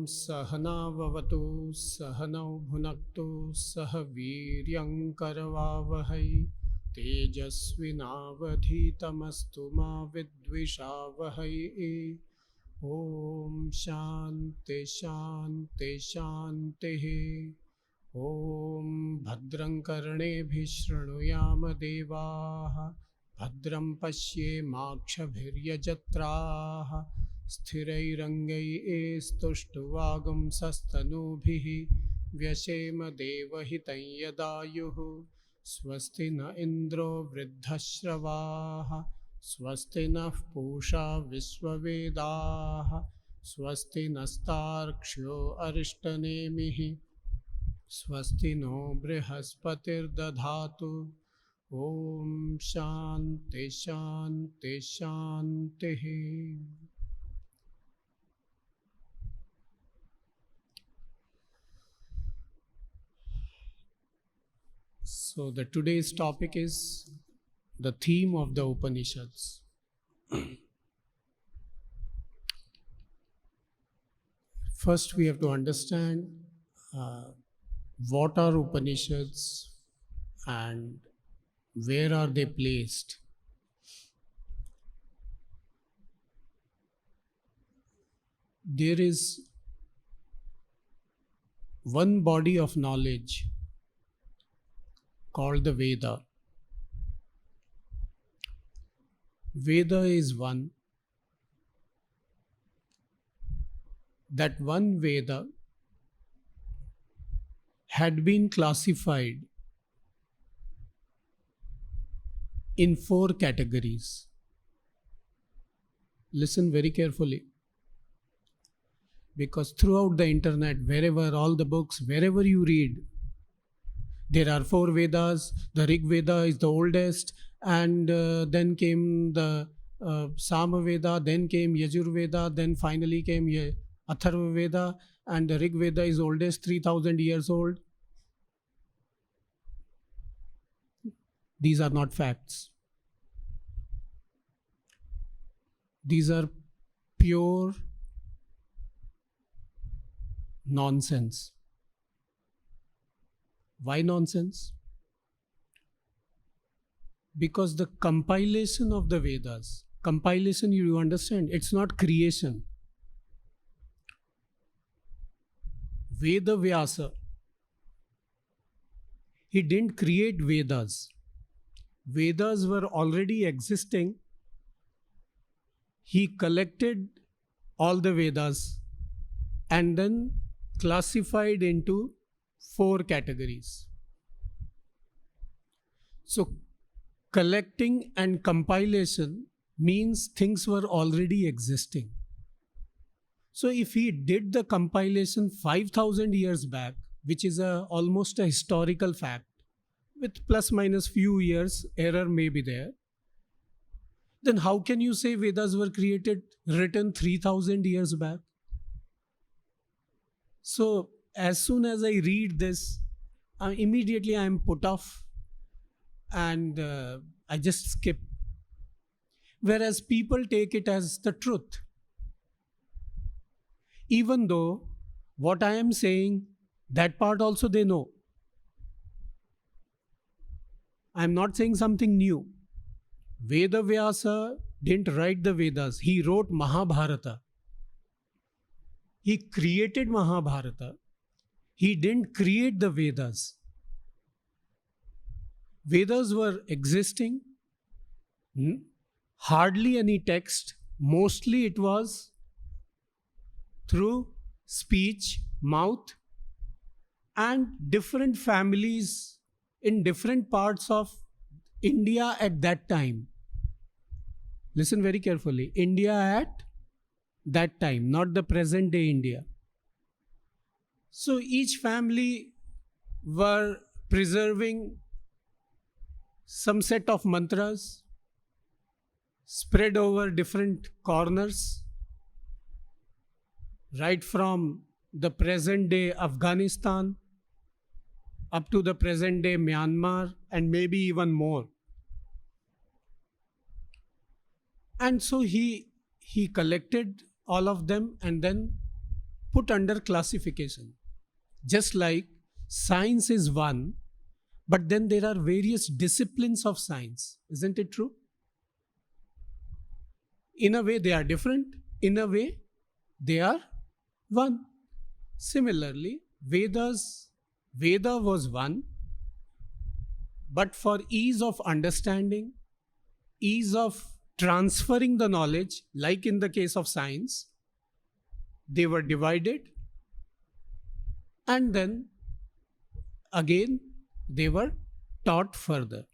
सहनाववतु सहनौ भुनक्तु सह वीर्यङ्करवावहै तेजस्विनावधीतमस्तु मा विद्विषावहै। ॐ शान्ति शान्ति शान्तिः। ॐ भद्रं कर्णेभिः शृणुयाम देवाः भद्रं पश्येमाक्षभिर्यजत्राः स्थिरैरङ्गैस्तुष्टुवागुंसस्तनूभिः व्यशेम देवहितं यदायुः। स्वस्ति न इन्द्रो वृद्धश्रवाः स्वस्ति नः पूषा विश्ववेदाः स्वस्ति नस्तार्क्ष्यो अरिष्टनेमिः स्वस्ति नो बृहस्पतिर्दधातु। ॐ शान्ति शान्ति शान्तिः। So the today's topic is the theme of the Upanishads. First we have to understand what are Upanishads and where are they placed. There is one body of knowledge called the Veda. Veda is one. That one Veda had been classified in 4 categories. Listen very carefully, because throughout the internet, wherever, all the books, wherever you read, there are 4 Vedas. The Rig Veda is the oldest, and then came the Sama Veda, then came Yajur Veda, then finally came Atharva Veda, and the Rig Veda is oldest, 3000 years old. These are not facts. These are pure nonsense. Why nonsense? Because the compilation of the Vedas, compilation, you understand, it's not creation. Veda Vyasa, he didn't create Vedas. Vedas were already existing. He collected all the Vedas and then classified into 4 categories. So collecting and compilation means things were already existing. So if he did the compilation 5000 years back, which is almost a historical fact, with plus minus few years error may be there, then how can you say Vedas were written 3000 years back? So as soon as I read this, immediately I am put off and I just skip. Whereas people take it as the truth. Even though what I am saying, that part also they know. I am not saying something new. Veda Vyasa didn't write the Vedas. He wrote Mahabharata. He created Mahabharata. He didn't create the Vedas. Vedas were existing. Hardly any text. Mostly it was through speech, mouth, and different families in different parts of India at that time. Listen very carefully. India at that time, not the present day India. So each family were preserving some set of mantras spread over different corners, right from the present day Afghanistan up to the present day Myanmar, and maybe even more. And so he collected all of them and then put under classification. Just like science is one, but then there are various disciplines of science. Isn't it true? In a way, they are different. In a way, they are one. Similarly, Veda was one, but for ease of understanding, ease of transferring the knowledge, like in the case of science, they were divided, and then again they were taught further.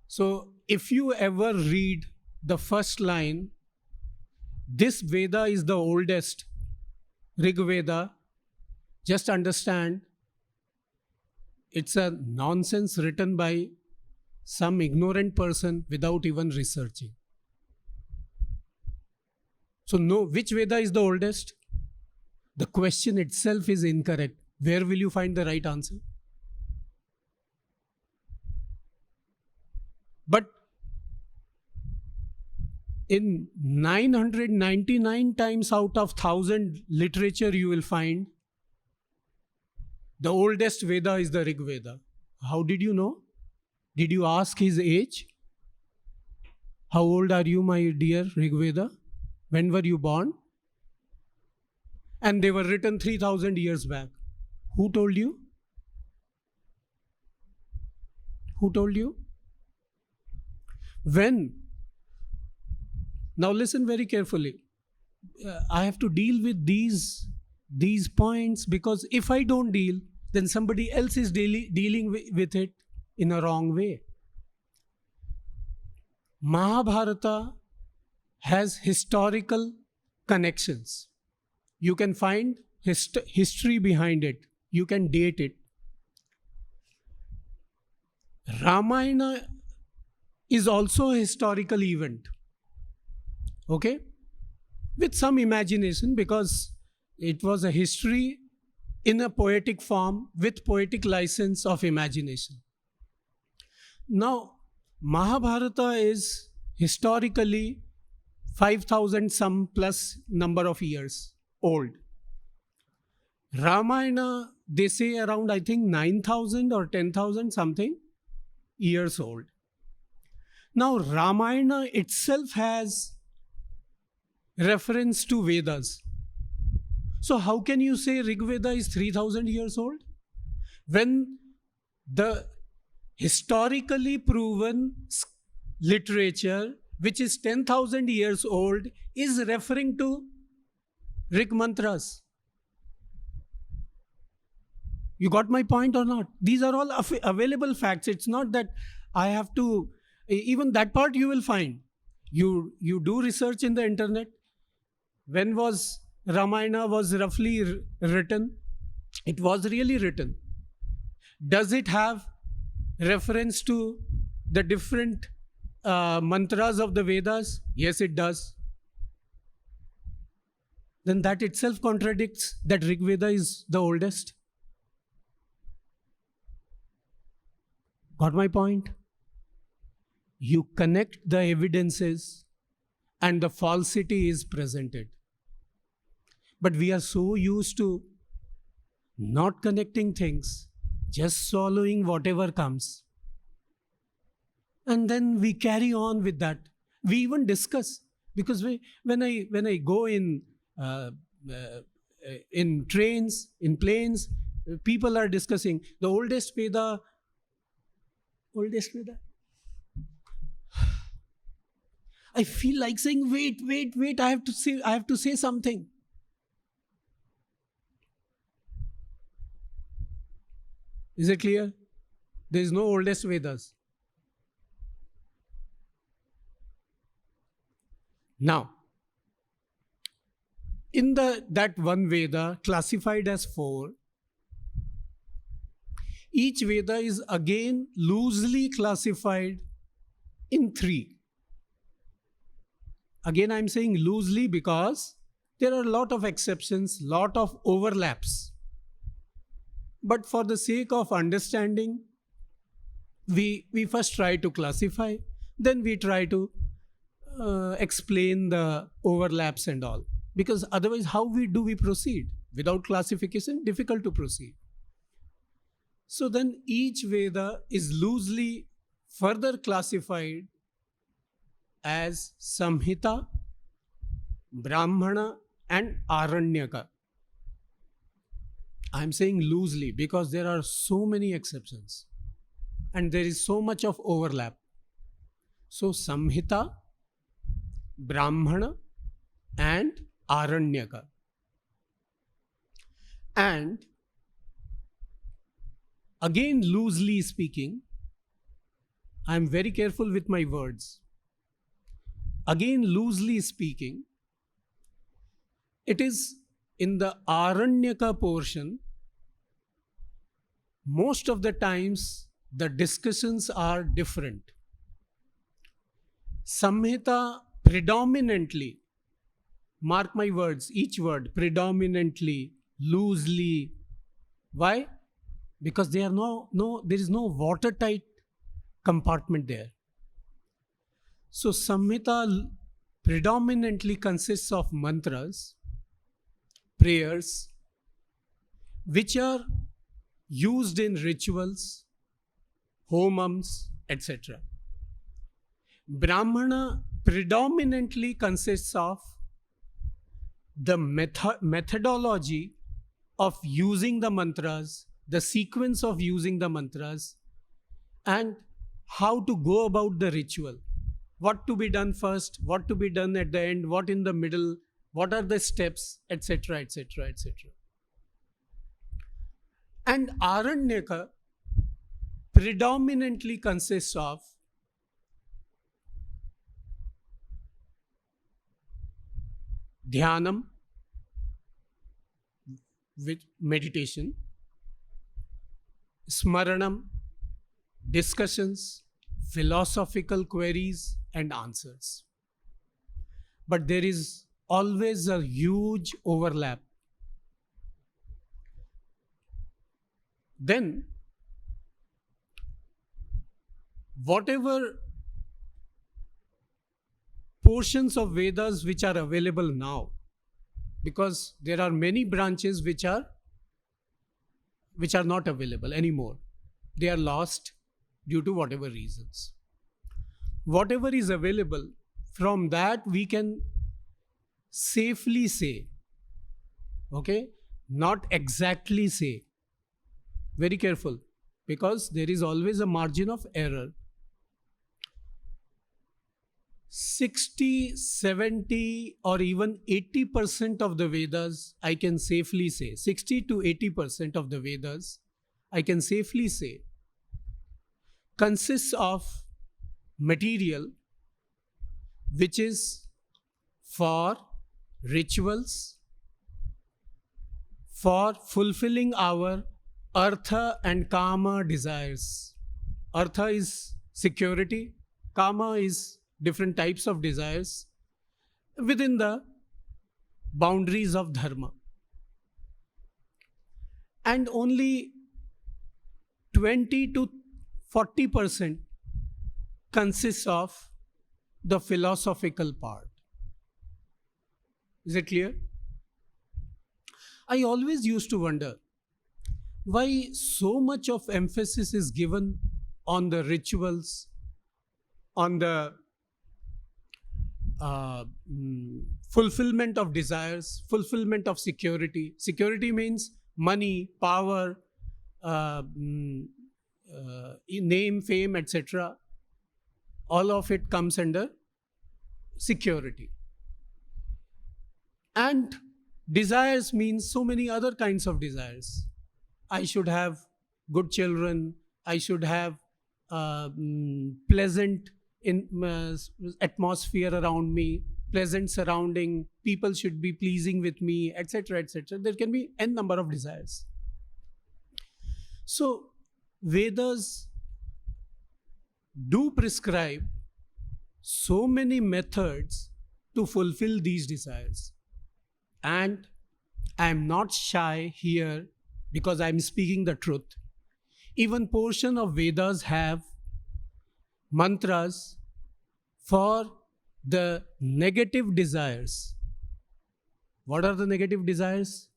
So if you ever read the first line, this Veda is the oldest, Rig Veda, just understand it's a nonsense written by some ignorant person without even researching. So know which Veda is the oldest. The question itself is incorrect. Where will you find the right answer? But in 999 times out of 1000 literature, you will find the oldest Veda is the Rig Veda. How did you know? Did you ask his age? How old are you, my dear Rig Veda? When were you born? And they were written 3000 years back. Who told you? Who told you? When? Now listen very carefully. I have to deal with these points, because if I don't deal, then somebody else is dealing with it in a wrong way. Mahabharata has historical connections. You can find history behind it. You can date it. Ramayana is also a historical event. Okay? With some imagination, because it was a history in a poetic form with poetic license of imagination. Now, Mahabharata is historically 5000 some plus number of years old. Ramayana, they say around, I think, 9000 or 10,000 something years old. Now, Ramayana itself has reference to Vedas. So how can you say Rig Veda is 3000 years old when the historically proven literature, which is 10,000 years old, is referring to Rig mantras? You got my point or not? These are all available facts. It's not that I have to, even that part you will find. You do research in the internet. When was Ramayana was roughly written? It was really written. Does it have reference to the different mantras of the Vedas? Yes, it does. Then that itself contradicts that Rig Veda is the oldest. Got my point? You connect the evidences and the falsity is presented. But we are so used to not connecting things, just swallowing whatever comes. And then we carry on with that. We even discuss, because when I go in trains, in planes, people are discussing the oldest Veda. I feel like saying, wait, I have to say something. Is it clear? There is no oldest Vedas. Now, in that one Veda classified as 4, each Veda is again loosely classified in 3. Again, I'm saying loosely because there are a lot of exceptions, lot of overlaps. But for the sake of understanding, we first try to classify, then we try to explain the overlaps and all. Because otherwise, how do we proceed? Without classification, difficult to proceed. So then each Veda is loosely further classified as Samhita, Brahmana, and Aranyaka. I'm saying loosely because there are so many exceptions and there is so much of overlap. So Samhita, Brahmana, and Aranyaka. And again, loosely speaking, I'm very careful with my words. Again, loosely speaking, it is in the Aranyaka portion, most of the times the discussions are different. Samhita predominantly, mark my words, each word, predominantly, loosely. Why? Because there is no watertight compartment there. So Samhita predominantly consists of mantras, prayers, which are used in rituals, homams, etc. Brahmana predominantly consists of the methodology of using the mantras, the sequence of using the mantras, and how to go about the ritual. What to be done first, what to be done at the end, what in the middle, what are the steps, etc., etc., etc. And Aranyaka predominantly consists of dhyanam, with meditation, smaranam, discussions, philosophical queries and answers. But there is always a huge overlap. Then, whatever portions of Vedas which are available now, because there are many branches which are not available anymore. They are lost due to whatever reasons. Whatever is available, from that we can safely say, okay, not exactly say. Very careful, because there is always a margin of error. 60, 70 or even 80% of the Vedas, I can safely say, 60 to 80% of the Vedas, I can safely say, consists of material which is for rituals, for fulfilling our artha and kama desires. Artha is security, kama is different types of desires within the boundaries of dharma. And only 20 to 40% consists of the philosophical part. Is it clear? I always used to wonder why so much of emphasis is given on the rituals, on the fulfillment of desires, fulfillment of security. Security means money, power, name, fame, etc. All of it comes under security. And desires means so many other kinds of desires. I should have good children. I should have pleasant atmosphere around me, pleasant surrounding. People should be pleasing with me, etc., etc. There can be n number of desires. So Vedas do prescribe so many methods to fulfill these desires. And I am not shy here because I am speaking the truth. Even portion of Vedas have mantras for the negative desires. What are the negative desires?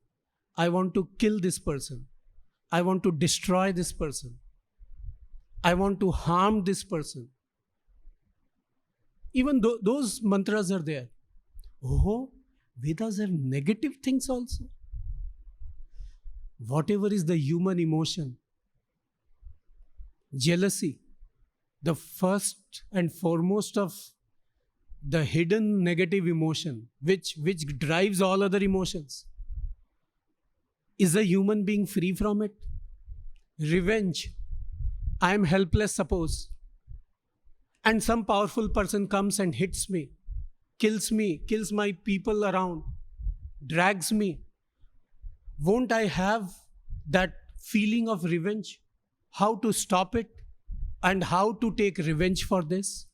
I want to kill this person. I want to destroy this person. I want to harm this person. Even though those mantras are there. Oh, Vedas have negative things also. Whatever is the human emotion, jealousy, the first and foremost of the hidden negative emotion, which drives all other emotions. Is a human being free from it? Revenge. I am helpless, suppose, and some powerful person comes and hits me, kills my people around, drags me. Won't I have that feeling of revenge? How to stop it and how to take revenge for this?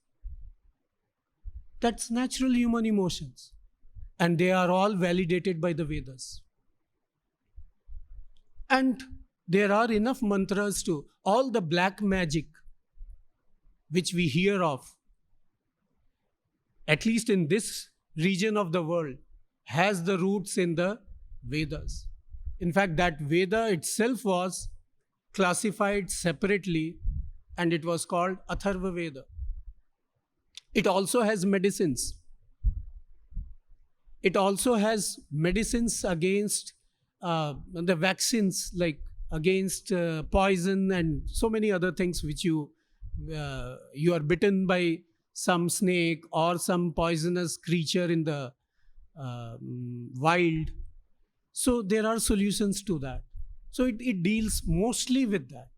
That's natural human emotions, and they are all validated by the Vedas. And there are enough mantras to all the black magic which we hear of, at least in this region of the world, has the roots in the Vedas. In fact, that Veda itself was classified separately and it was called Atharva Veda. It also has medicines. It also has medicines against the vaccines, like against poison and so many other things which you are bitten by some snake or some poisonous creature in the wild. So there are solutions to that. So it deals mostly with that.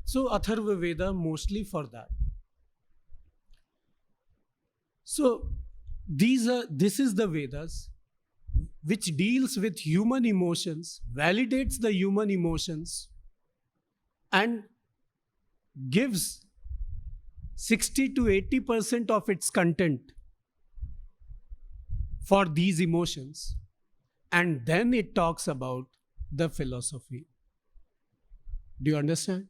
So Atharva Veda mostly for that. So this is the Vedas which deals with human emotions, validates the human emotions, and gives 60 to 80% of its content for these emotions. And then it talks about the philosophy. Do you understand?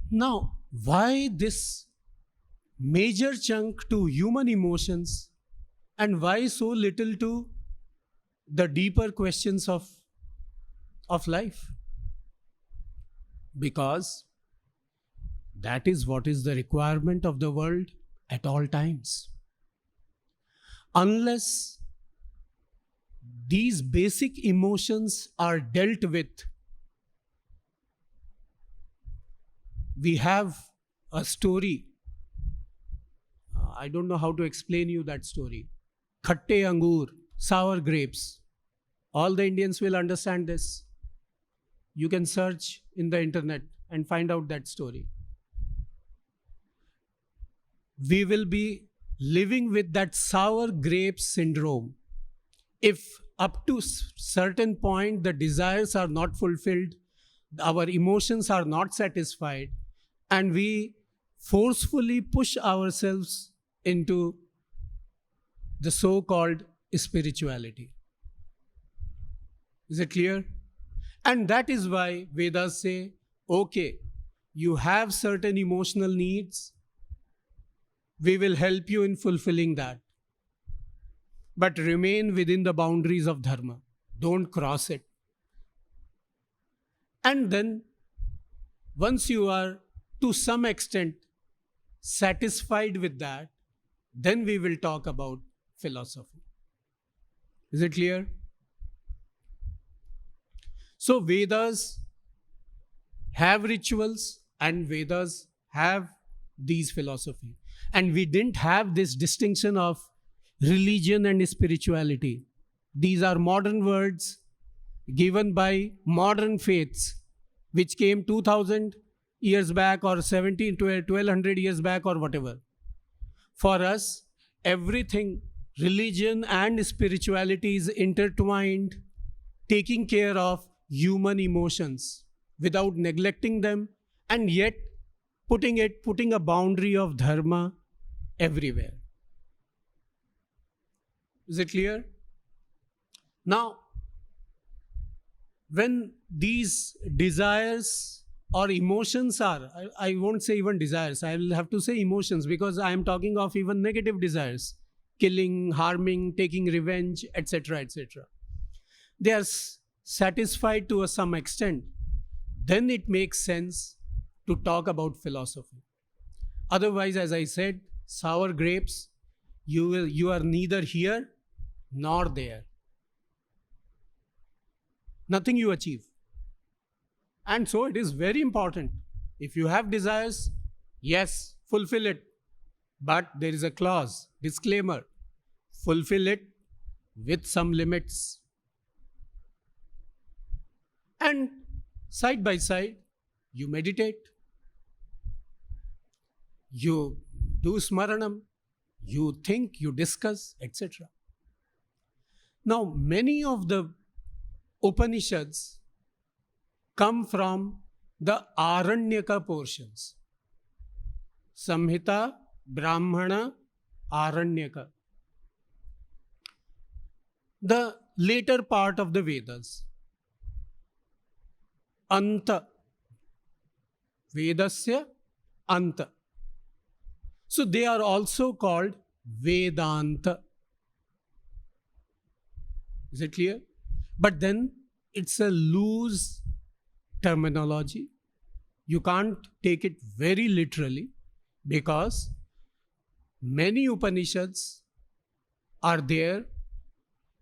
Now, why this major chunk to human emotions and why so little to the deeper questions of life? Because that is what is the requirement of the world at all times. Unless these basic emotions are dealt with, we have a story. I don't know how to explain you that story. Khatte angur, sour grapes. All the Indians will understand this. You can search in the internet and find out that story. We will be living with that sour grapes syndrome if up to certain point the desires are not fulfilled, our emotions are not satisfied, and we forcefully push ourselves into the so-called spirituality. Is it clear? And that is why Vedas say, okay, you have certain emotional needs, we will help you in fulfilling that. But remain within the boundaries of dharma. Don't cross it. And then, once you are to some extent satisfied with that, then we will talk about philosophy. Is it clear? So Vedas have rituals and Vedas have these philosophy. And we didn't have this distinction of religion and spirituality. These are modern words given by modern faiths, which came 2000 years back or 1200 years back or whatever. For us, everything, religion and spirituality is intertwined, taking care of human emotions without neglecting them, and yet putting a boundary of dharma everywhere. Is it clear? Now, when these desires or emotions are, I won't say even desires, I will have to say emotions, because I am talking of even negative desires. killing, harming, taking revenge, etc., etc. They are satisfied to some extent. Then it makes sense to talk about philosophy. Otherwise, as I said, sour grapes, you are neither here nor there. Nothing you achieve. And so it is very important. If you have desires, yes, fulfill it. But there is a clause, disclaimer, fulfill it with some limits. And side by side, you meditate, you do smaranam, you think, you discuss, etc. Now, many of the Upanishads come from the Aranyaka portions. Samhita, Brahmana, Aranyaka. The later part of the Vedas. Anta. Vedasya Anta. So they are also called Vedanta. Is it clear? But then it's a loose terminology. You can't take it very literally because many Upanishads are there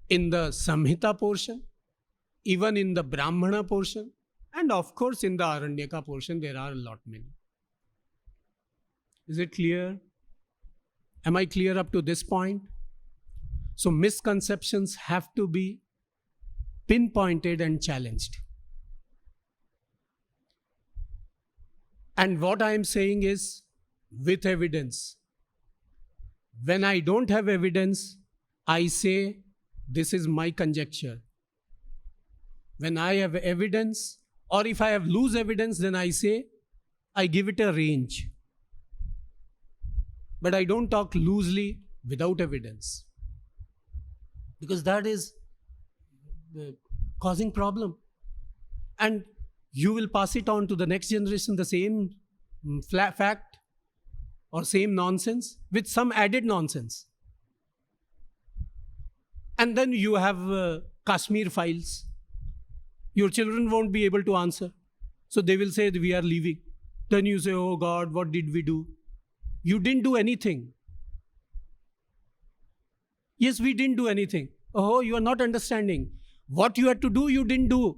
in the Samhita portion, even in the Brahmana portion, and of course in the Aranyaka portion there are a lot many. Is it clear? Am I clear up to this point? So misconceptions have to be pinpointed and challenged. And what I am saying is with evidence. When I don't have evidence, I say this is my conjecture. When I have evidence, or if I have loose evidence, then I say I give it a range. But I don't talk loosely without evidence. Because that is causing problem. And you will pass it on to the next generation, the same fact or same nonsense with some added nonsense. And then you have Kashmir files. Your children won't be able to answer. So they will say we are leaving. Then you say, oh God, what did we do? You didn't do anything. Yes, we didn't do anything. Oh, you are not understanding. What you had to do, you didn't do.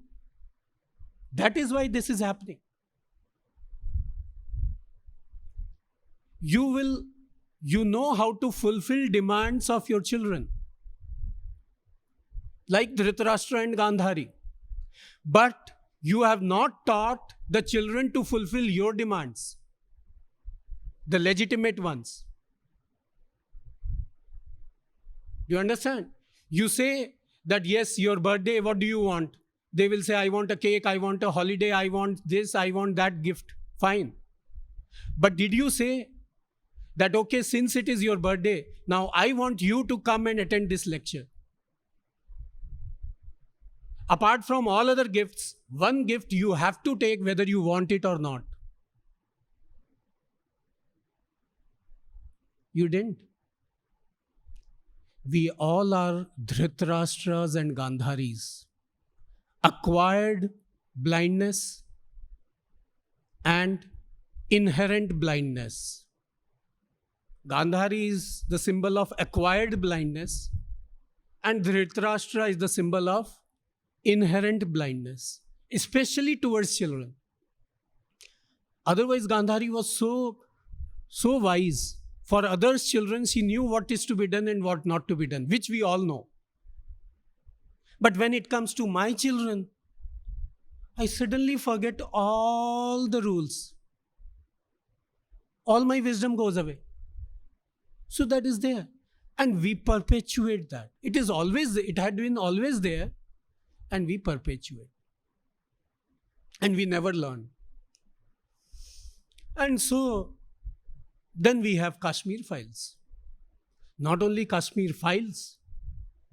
That is why this is happening. You know how to fulfill demands of your children. Like Dhritarashtra and Gandhari. But you have not taught the children to fulfill your demands. The legitimate ones. Do you understand? You say that yes, your birthday, what do you want? They will say, I want a cake, I want a holiday, I want this, I want that gift. Fine. But did you say that, okay, since it is your birthday, now I want you to come and attend this lecture? Apart from all other gifts, one gift you have to take whether you want it or not. You didn't. We all are Dhritarashtras and Gandharis. Acquired blindness and inherent blindness. Gandhari is the symbol of acquired blindness and Dhritarashtra is the symbol of inherent blindness, especially towards children. Otherwise, Gandhari was so wise. For others' children, she knew what is to be done and what not to be done, which we all know. But when it comes to my children, I suddenly forget all the rules. All my wisdom goes away. So that is there. And we perpetuate that. It had been always there, and we perpetuate. And we never learn. And so, then we have Kashmir files. Not only Kashmir files,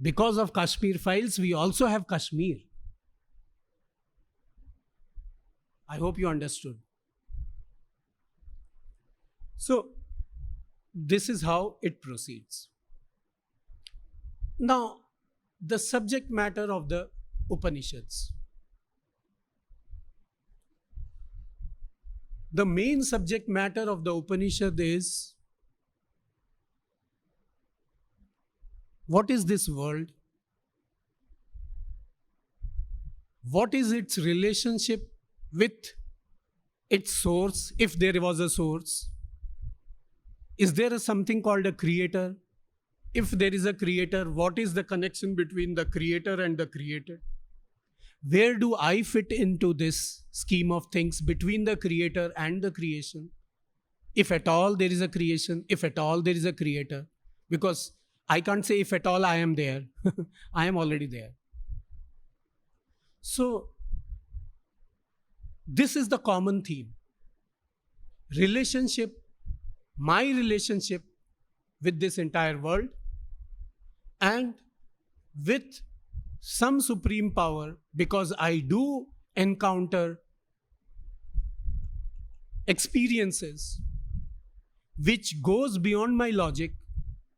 because of Kashmir files, we also have Kashmir. I hope you understood. So, this is how it proceeds. Now, the subject matter of the Upanishads. The main subject matter of the Upanishad is, what is this world? What is its relationship with its source, if there was a source? Is there something called a creator? If there is a creator, what is the connection between the creator and the created? Where do I fit into this scheme of things between the creator and the creation? If at all there is a creation, if at all there is a creator, because I can't say if at all I am there, I am already there. So, this is the common theme. Relationship, my relationship with this entire world and with some supreme power, because I do encounter experiences which goes beyond my logic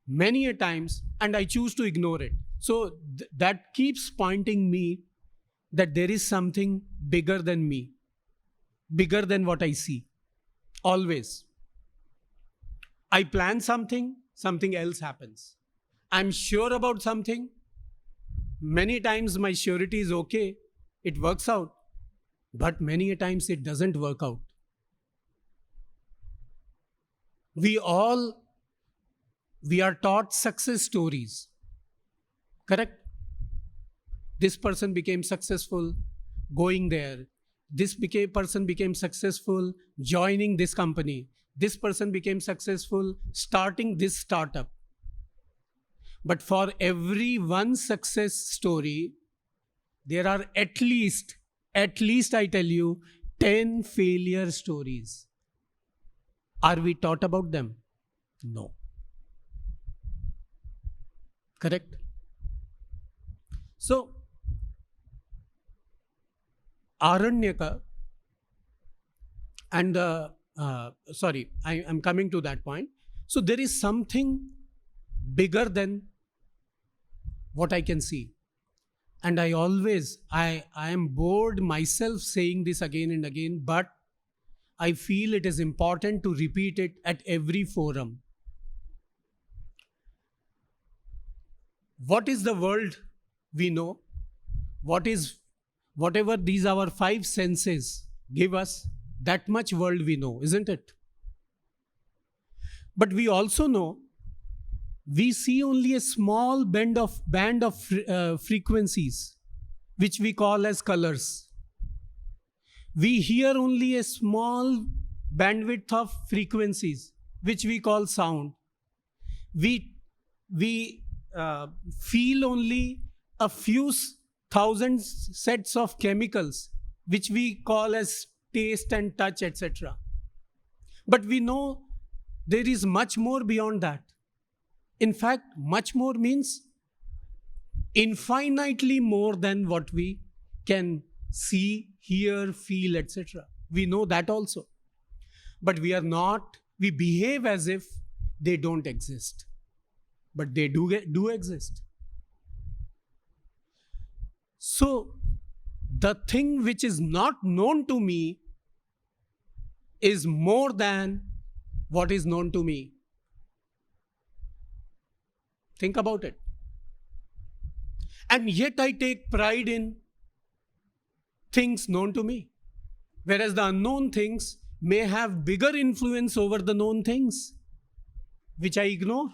many a times, and I choose to ignore it. So that keeps pointing me that there is something bigger than me, bigger than what I see. Always. I plan something, something else happens. I'm sure about something. Many times my surety is okay, it works out. But many a times it doesn't work out. We are taught success stories. Correct? This person became successful going there. Person became successful joining this company. This person became successful starting this startup. But for every one success story, there are at least I tell you, 10 failure stories. Are we taught about them? No. Correct? So, Aranyaka and I'm coming to that point. So there is something bigger than what I can see. And I am bored myself saying this again and again, but I feel it is important to repeat it at every forum. What is the world we know? Whatever these our 5 senses give us, that much world we know, isn't it? But we also know we see only a small band of frequencies, which we call as colors. We hear only a small bandwidth of frequencies, which we call sound. We feel only a few thousand sets of chemicals, which we call as taste and touch, etc. But we know there is much more beyond that. In fact, much more means infinitely more than what we can see, hear, feel, etc. We know that also. But we behave as if they don't exist. But they do exist. So, the thing which is not known to me is more than what is known to me. Think about it. And yet I take pride in things known to me. Whereas the unknown things may have bigger influence over the known things, which I ignore.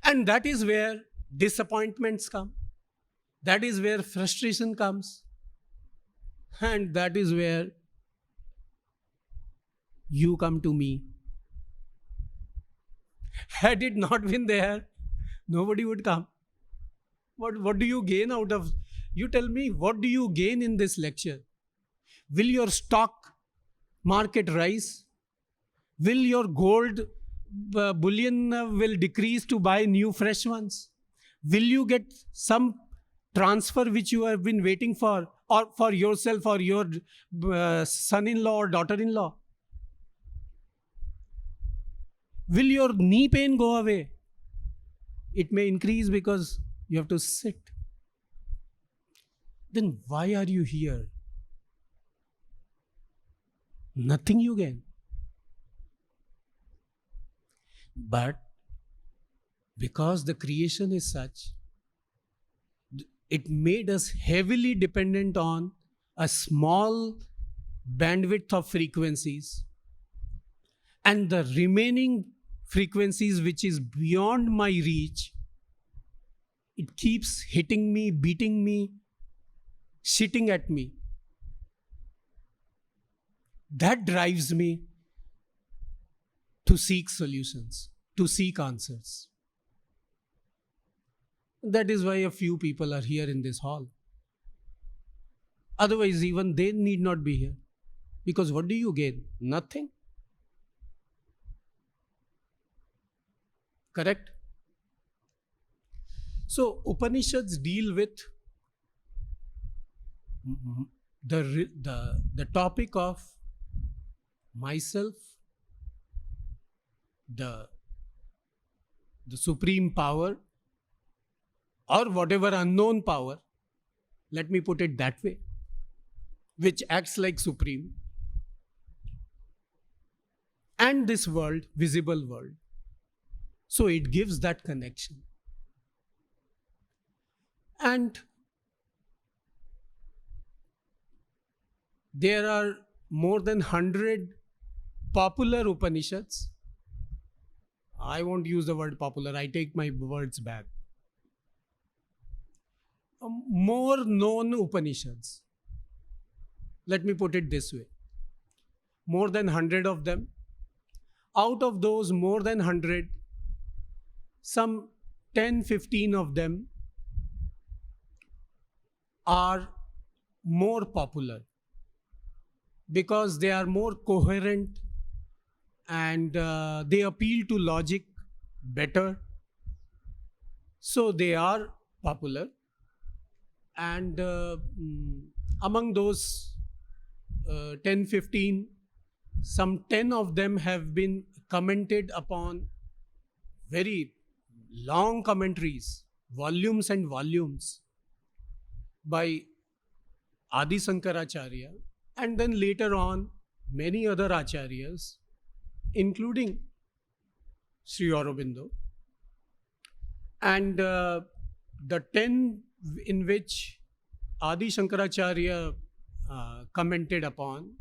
And that is where disappointments come. That is where frustration comes. And that is where you come to me. Had it not been there, nobody would come. What do you gain out of? You tell me, what do you gain in this lecture? Will your stock market rise? Will your gold bullion will decrease to buy new fresh ones? Will you get some transfer which you have been waiting for, or for yourself or your son-in-law or daughter-in-law? Will your knee pain go away? It may increase because you have to sit. Then why are you here? Nothing you gain. But because the creation is such, it made us heavily dependent on a small bandwidth of frequencies, and the remaining frequencies which is beyond my reach, it keeps hitting me, beating me, sitting at me. That drives me to seek solutions, to seek answers. That is why a few people are here in this hall. Otherwise, even they need not be here. Because what do you gain? Nothing. Correct? So, Upanishads deal with the topic of myself, the supreme power, or whatever unknown power, let me put it that way, which acts like supreme, and this world, visible world. So it gives that connection. And there are more than 100 popular Upanishads. I won't use the word popular, I take my words back. More known Upanishads. Let me put it this way. More than 100 of them. Out of those more than 100, some 10-15 of them are more popular because they are more coherent and they appeal to logic better. So they are popular. And among those 10-15, some 10 of them have been commented upon, very long commentaries, volumes and volumes, by Adi Sankaracharya, and then later on many other acharyas, including Sri Aurobindo. And the 10 in which Adi Shankaracharya commented upon,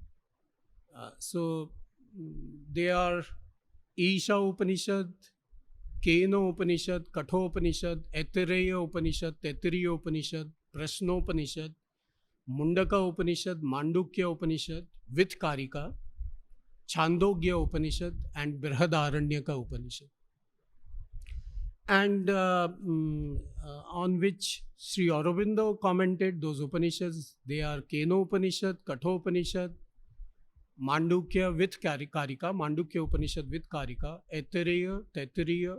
so they are Isha Upanishad, Kena Upanishad, Katho Upanishad, Aitareya Upanishad, Taittiriya Upanishad, Prashnopanishad, Mundaka Upanishad, Mandukya Upanishad with Karika, Chandogya Upanishad, and Brihadaranyaka Upanishad. And on which Sri Aurobindo commented, those Upanishads, they are Kena Upanishad, Katho Upanishad, Mandukya with Karika, Mandukya Upanishad with Karika, Aitareya, Taittiriya,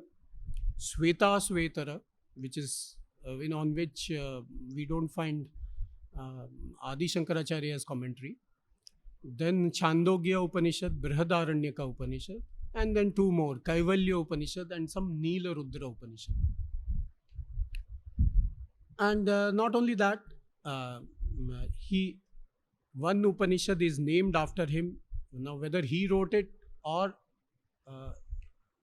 Sweta Svetara, which is on which we don't find Adi Shankaracharya's commentary. Then Chandogya Upanishad, Brihadaranyaka Upanishad, and then two more, Kaivalya Upanishad and some Nila Rudra Upanishad. And not only that, one Upanishad is named after him. Now, whether he wrote it or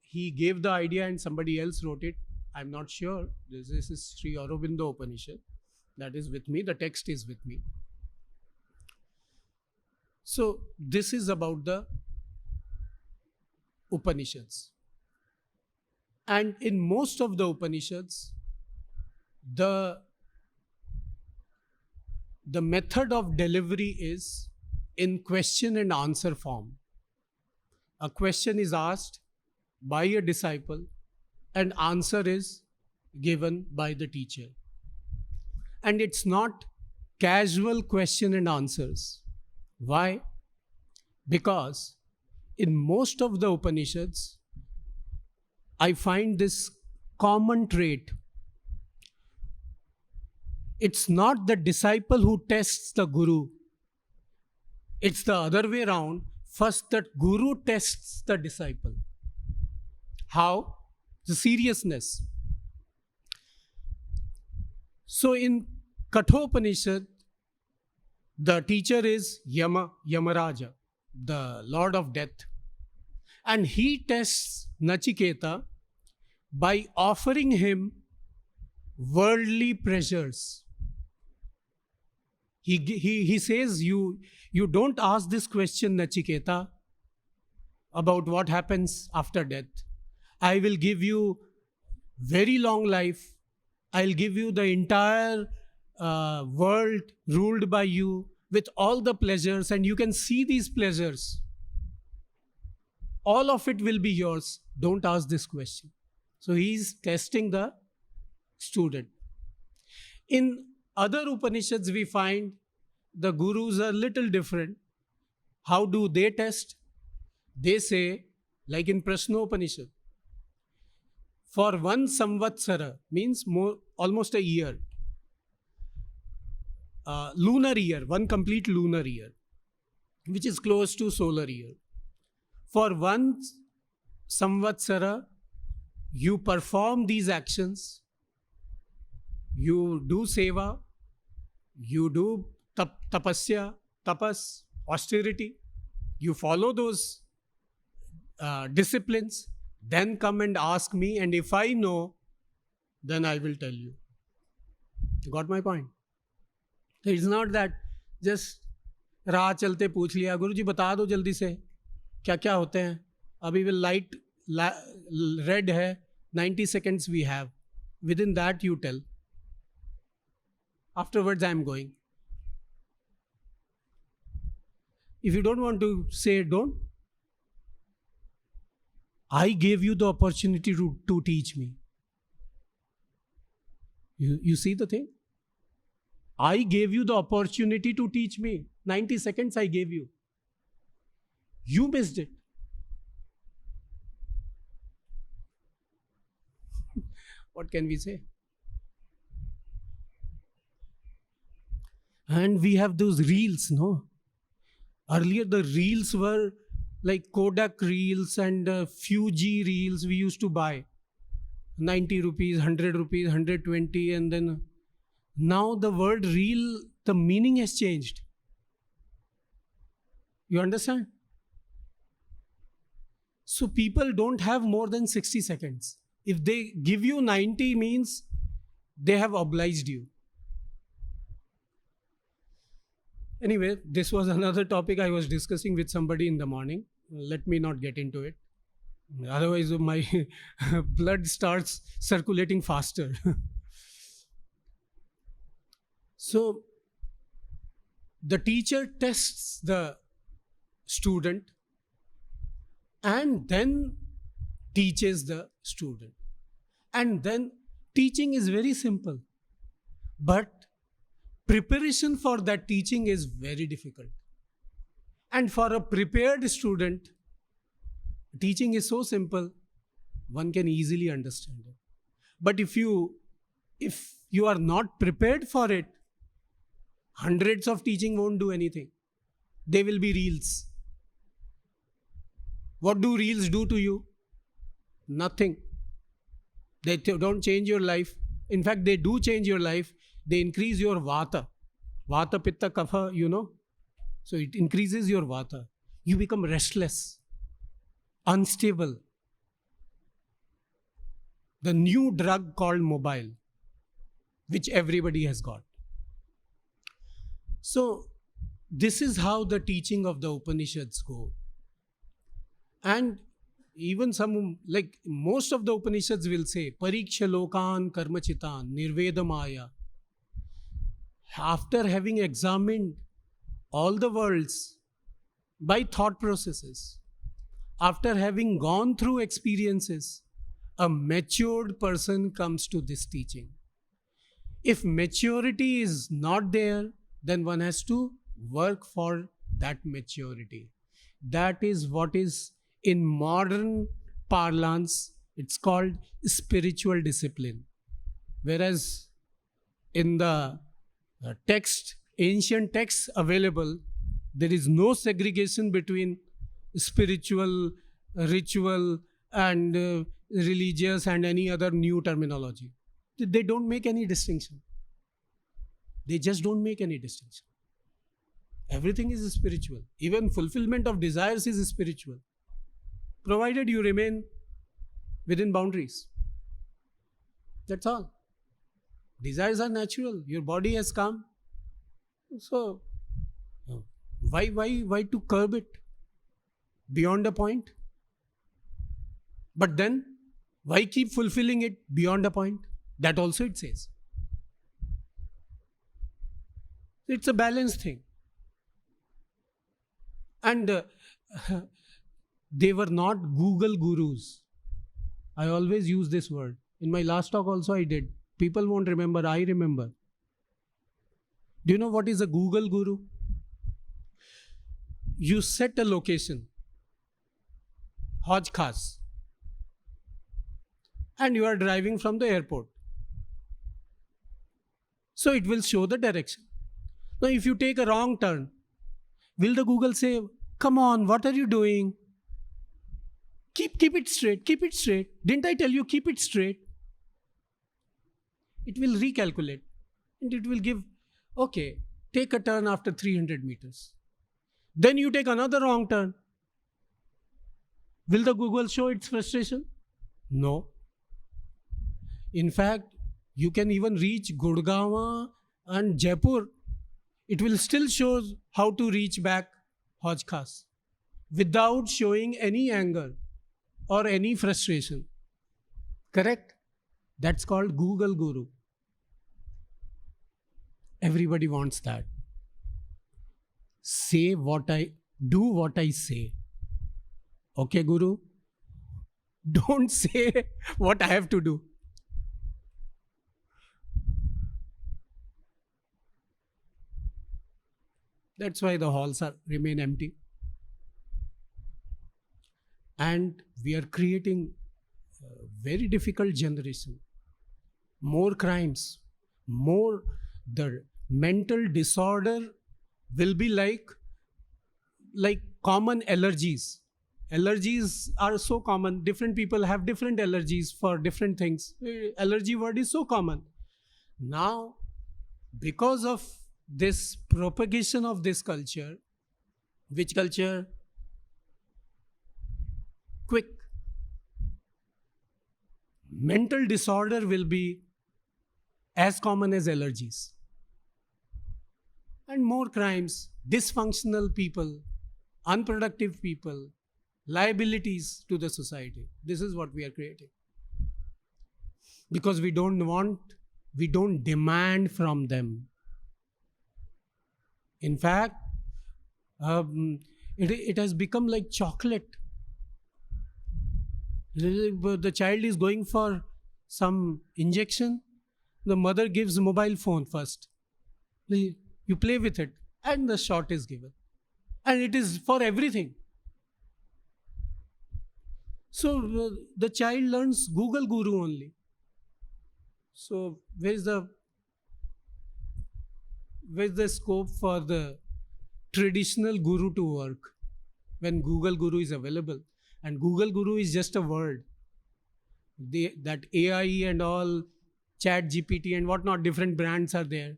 he gave the idea and somebody else wrote it, I'm not sure. This is Sri Aurobindo Upanishad. That is with me. The text is with me. So, this is about the Upanishads. And in most of the Upanishads, the method of delivery is in question and answer form. A question is asked by a disciple and answer is given by the teacher. And it's not casual question and answers. Why? Because in most of the Upanishads, I find this common trait. It's not the disciple who tests the guru. It's the other way around. First, the guru tests the disciple. How? The seriousness. So in Kathopanishad, the teacher is Yamaraja, the Lord of Death. And he tests Nachiketa by offering him worldly pleasures. He says, you don't ask this question, Nachiketa, about what happens after death. I will give you very long life. I'll give you the entire world ruled by you with all the pleasures, and you can see these pleasures. All of it will be yours. Don't ask this question. So he's testing the student. In other Upanishads, we find the gurus are little different. How do they test? They say, like in Prashnopanishad, for one samvatsara, means almost a year, lunar year, one complete lunar year, which is close to solar year. For one samvatsara, you perform these actions, you do seva, you do tapasya, tapas, austerity, you follow those disciplines, then come and ask me, and if I know, then I will tell you. You got my point? It's not that just राह चलते पूछ लिया, गुरु जी बता दो जल्दी से क्या क्या होते हैं. अभी will light red है, 90 seconds we have. Within that you tell. Afterwards I am going. If you don't want to say, don't. I gave you the opportunity to teach me. You see the thing? I gave you the opportunity to teach me. 90 seconds I gave you. You missed it. What can we say? And we have those reels, no? Earlier the reels were like Kodak reels and Fuji reels we used to buy. 90 rupees, 100 rupees, 120, and then now the word reel, the meaning has changed. You understand? So people don't have more than 60 seconds. If they give you 90 means they have obliged you. Anyway, this was another topic I was discussing with somebody in the morning. Let me not get into it. Otherwise, my blood starts circulating faster. So, the teacher tests the student and then teaches the student. And then teaching is very simple. But preparation for that teaching is very difficult. And for a prepared student, teaching is so simple, one can easily understand it. But if you are not prepared for it, hundreds of teaching won't do anything. They will be reels. What do reels do to you? Nothing. They don't change your life. In fact, they do change your life. They increase your vata. Vata, pitta, kapha, you know. So it increases your vata. You become restless, unstable. The new drug called mobile, which everybody has got. So this is how the teaching of the Upanishads go. And even some, like most of the Upanishads will say, Pariksha lokan karmachitan nirvedamaya. After having examined all the worlds by thought processes, after having gone through experiences, a matured person comes to this teaching. If maturity is not there, then one has to work for that maturity. That is what is in modern parlance, it's called spiritual discipline. Whereas in the ancient texts available, there is no segregation between spiritual, ritual, and religious and any other new terminology. They don't make any distinction. They just don't make any distinction. Everything is spiritual. Even fulfillment of desires is spiritual, provided you remain within boundaries. That's all. Desires are natural. Your body has come. So why to curb it beyond a point? But then why keep fulfilling it beyond a point? That also it says. It's a balanced thing. And they were not Google gurus. I always use this word. In my last talk also I did. People won't remember, I remember. Do you know what is a Google guru? You set a location, Haj Khas, and you are driving from the airport. So it will show the direction. Now if you take a wrong turn, will the Google say, come on, what are you doing? Keep it straight, keep it straight. Didn't I tell you keep it straight? It will recalculate and it will give, okay, take a turn after 300 meters. Then you take another wrong turn. Will the Google show its frustration? No. In fact, you can even reach Gurgaon and Jaipur. It will still show how to reach back Haj Khas without showing any anger or any frustration. Correct? That's called Google Guru. Everybody wants that. Do what I say. Okay, Guru? Don't say what I have to do. That's why the halls remain empty. And we are creating a very difficult generation. More crimes, more the mental disorder will be like common allergies. Allergies are so common. Different people have different allergies for different things. Allergy word is so common. Now, because of this propagation of this culture, which culture? Quick. Mental disorder will be as common as allergies. And more crimes, dysfunctional people, unproductive people, liabilities to the society. This is what we are creating. Because we don't demand from them. In fact, it has become like chocolate. The child is going for some injection. The mother gives mobile phone first. You play with it and the shot is given. And it is for everything. So the child learns Google Guru only. So where's the scope for the traditional guru to work when Google Guru is available? And Google Guru is just a word. That AI and all, Chat GPT and whatnot, different brands are there.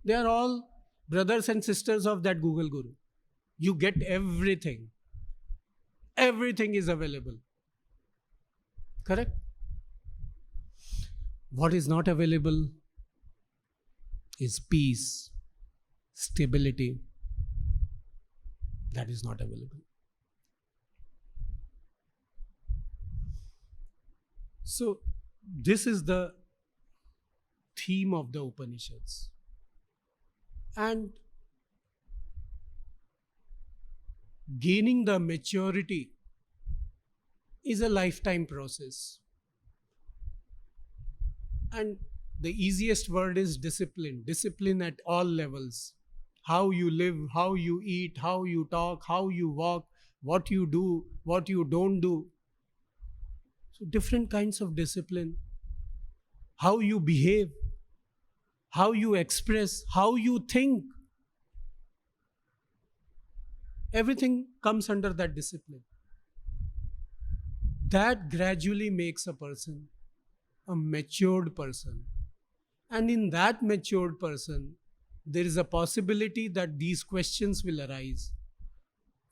They are all brothers and sisters of that Google Guru. You get everything. Everything is available. Correct? What is not available is peace, stability. That is not available. So, this is the theme of the Upanishads. And gaining the maturity is a lifetime process. And the easiest word is discipline. Discipline at all levels. How you live, how you eat, how you talk, how you walk, what you do, what you don't do. So different kinds of discipline. How you behave, how you express, how you think. Everything comes under that discipline. That gradually makes a person a matured person. And in that matured person, there is a possibility that these questions will arise.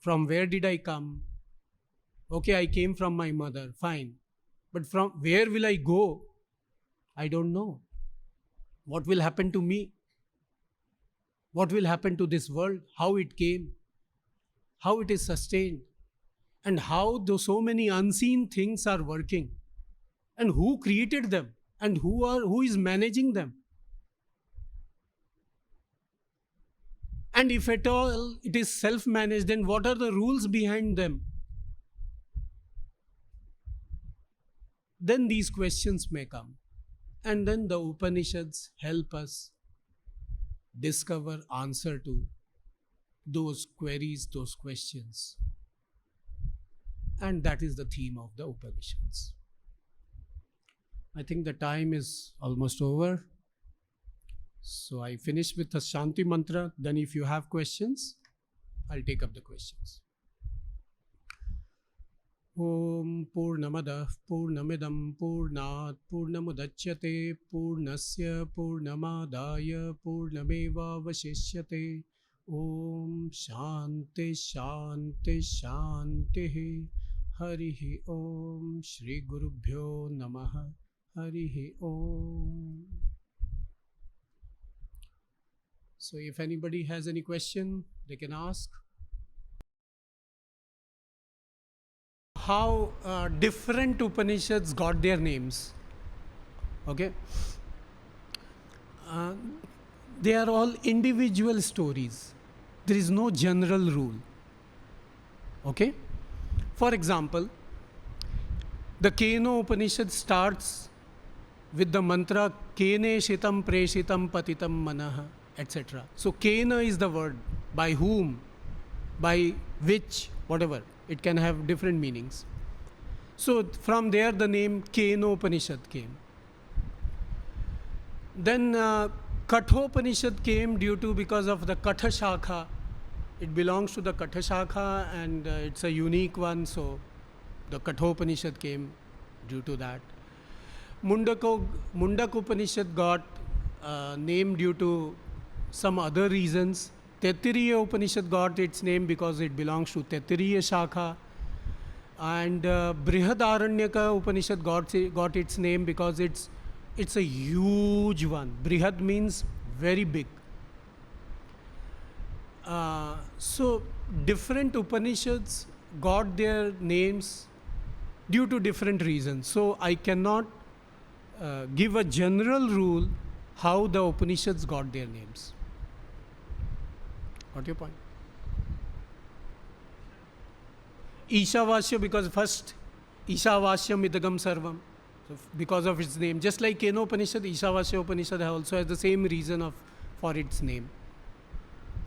From where did I come? Okay, I came from my mother, fine. But from where will I go? I don't know. What will happen to me? What will happen to this world? How it came? How it is sustained? And how so many unseen things are working? And who created them? And who is managing them? And if at all it is self-managed, then what are the rules behind them? Then these questions may come. And then the Upanishads help us discover answer to those queries, those questions. And that is the theme of the Upanishads. I think the time is almost over. So I finish with the Shanti mantra. Then if you have questions, I'll take up the questions. Om Purnamada Purnamidam Purnat Purnamudachyate Purnasya Purnamadaya Purnameva Vashishyate. Om Shanti Shanti Shanti. Harihi Om Shri Gurubhyo Namaha. Harihi Om. So if anybody has any question, they can ask. How different Upanishads got their names. Okay. They are all individual stories. There is no general rule. Okay. For example, the Keno Upanishad starts with the mantra Kene Shitam Preshitam Patitam Manaha, etc. So Kena is the word, by whom, by which, whatever. It can have different meanings. So from there the name Keno Upanishad came. Then Kathopanishad came because of the Katha Shakha. It belongs to the Katha Shakha and it's a unique one, so the Kathopanishad came due to that. Mundak Upanishad got named due to some other reasons. Taittiriya Upanishad got its name because it belongs to Taittiriya Shakha. And Brihadaranyaka Upanishad got its name because it's a huge one. Brihad means very big. So different Upanishads got their names due to different reasons. So I cannot give a general rule how the Upanishads got their names. Got your point? Ishavasya, because first Ishavasya Idagam Sarvam, so because of its name. Just like Keno Upanishad, Ishavasya Upanishad also has the same reason for its name.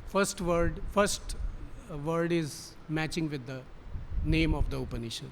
First word is matching with the name of the Upanishad.